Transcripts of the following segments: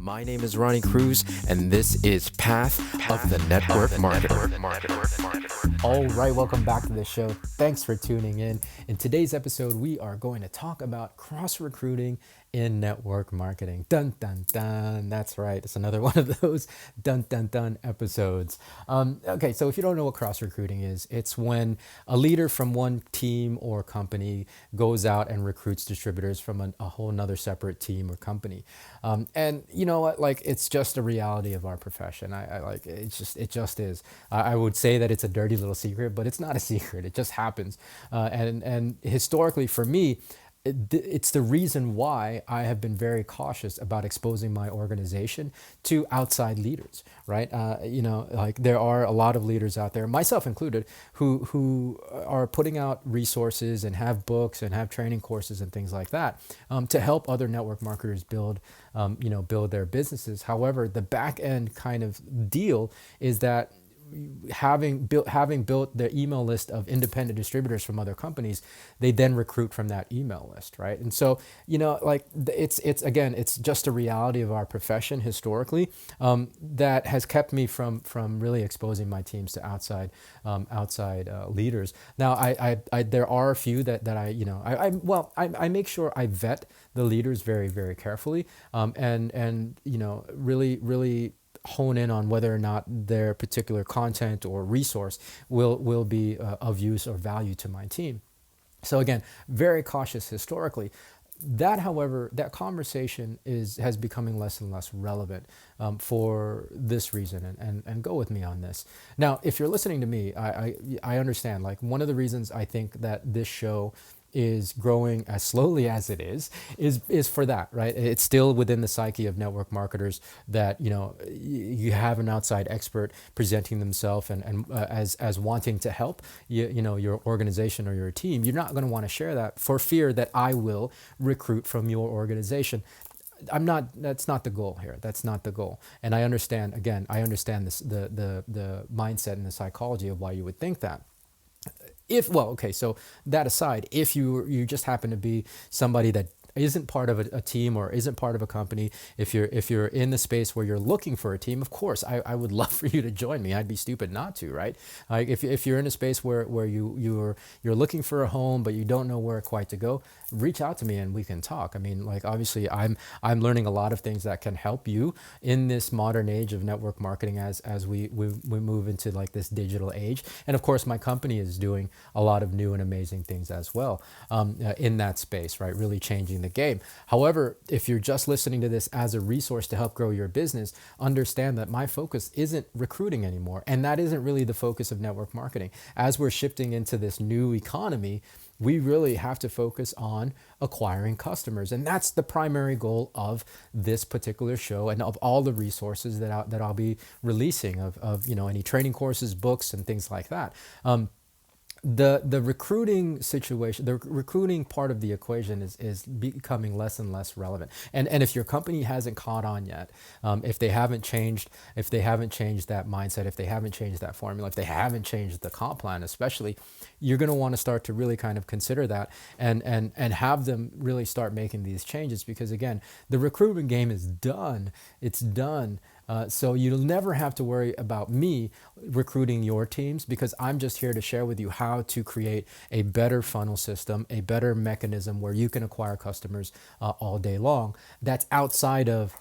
My name is Ronnie Cruz, and this is Path of the Network Marketer. All right, welcome back to the show. Thanks for tuning in. In today's episode, we are going to talk about cross-recruiting in network marketing. Dun, dun, dun. That's right. It's another one of those dun, dun, dun episodes. Okay, so if you don't know what cross-recruiting is, it's when a leader from one team or company goes out and recruits distributors from a whole nother separate team or company. And you know what? Like, it's just a reality of our profession. I like it just is. I would say that it's a dirty little secret, but it's not a secret. It just happens. And historically, for me, it's the reason why I have been very cautious about exposing my organization to outside leaders, right? Like there are a lot of leaders out there, myself included, who are putting out resources and have books and have training courses and things like that to help other network marketers build their businesses. However, the back end kind of deal is that having built the email list of independent distributors from other companies, they then recruit from that email list, right? And so, like it's just a reality of our profession historically that has kept me from really exposing my teams to outside leaders. Now, I there are a few that I make sure I vet the leaders very, very carefully, and really hone in on whether or not their particular content or resource will be of use or value to my team. So again, very cautious historically. That, however, that conversation has becoming less and less relevant for this reason, and go with me on this. Now, if you're listening to me, I understand. Like, one of the reasons I think that this show is growing as slowly as it is for that, right? It's still within the psyche of network marketers that, you have an outside expert presenting themselves and as wanting to help your organization or your team. You're not going to want to share that for fear that I will recruit from your organization. That's not the goal here. That's not the goal. And I understand this, the mindset and the psychology of why you would think that. So that aside, if you just happen to be somebody that isn't part of a team or isn't part of a company, if you're in the space where you're looking for a team, of course, I would love for you to join me. I'd be stupid not to, right? Like if you're in a space where you're looking for a home but you don't know where quite to go, reach out to me and we can talk. I mean, like, obviously I'm learning a lot of things that can help you in this modern age of network marketing as we move into like this digital age. And of course, my company is doing a lot of new and amazing things as well in that space, right? Really changing the game. However, if you're just listening to this as a resource to help grow your business, understand that my focus isn't recruiting anymore. And that isn't really the focus of network marketing. As we're shifting into this new economy, we really have to focus on acquiring customers. And that's the primary goal of this particular show and of all the resources that I'll be releasing of any training courses, books, and things like that. The recruiting situation, the recruiting part of the equation is becoming less and less relevant. And if your company hasn't caught on yet, if they haven't changed that mindset, if they haven't changed that formula, if they haven't changed the comp plan, especially, you're going to want to start to really kind of consider that and have them really start making these changes, because again, the recruitment game is done. It's done. So you'll never have to worry about me recruiting your teams, because I'm just here to share with you how to create a better funnel system, a better mechanism where you can acquire customers all day long. That's outside of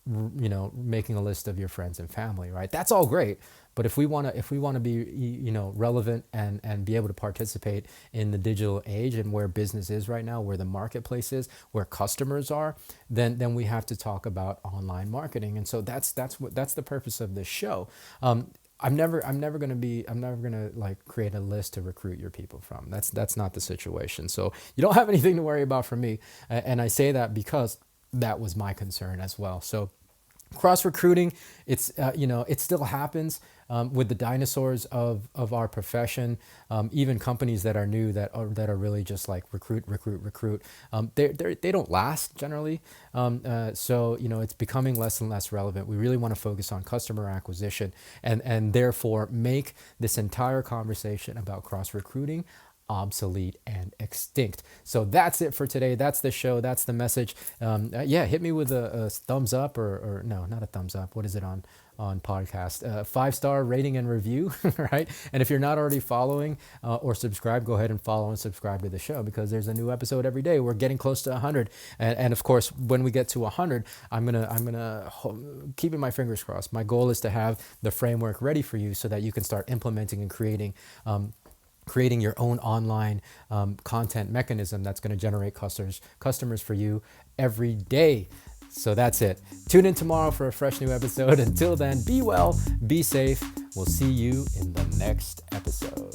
making a list of your friends and family, right? That's all great. But if we want to be relevant and be able to participate in the digital age and where business is right now, where the marketplace is, where customers are, then we have to talk about online marketing. And so that's the purpose of this show. I'm never gonna like create a list to recruit your people from. That's not the situation. So you don't have anything to worry about from me. And I say that because that was my concern as well. So cross recruiting, it still happens with the dinosaurs of our profession. Even companies that are new that are really just like recruit. They don't last generally. So it's becoming less and less relevant. We really want to focus on customer acquisition and therefore make this entire conversation about cross recruiting obsolete and extinct. So that's it for today. That's the show. That's the message. Yeah, hit me with a thumbs up or no, not a thumbs up. What is it on podcast? 5-star rating and review, right? And if you're not already following or subscribe, go ahead and follow and subscribe to the show, because there's a new episode every day. We're getting close to 100, and of course, when we get to 100, I'm gonna keeping my fingers crossed. My goal is to have the framework ready for you so that you can start implementing and creating your own online content mechanism that's going to generate customers for you every day. So that's it. Tune in tomorrow for a fresh new episode. Until then, be well, be safe. We'll see you in the next episode.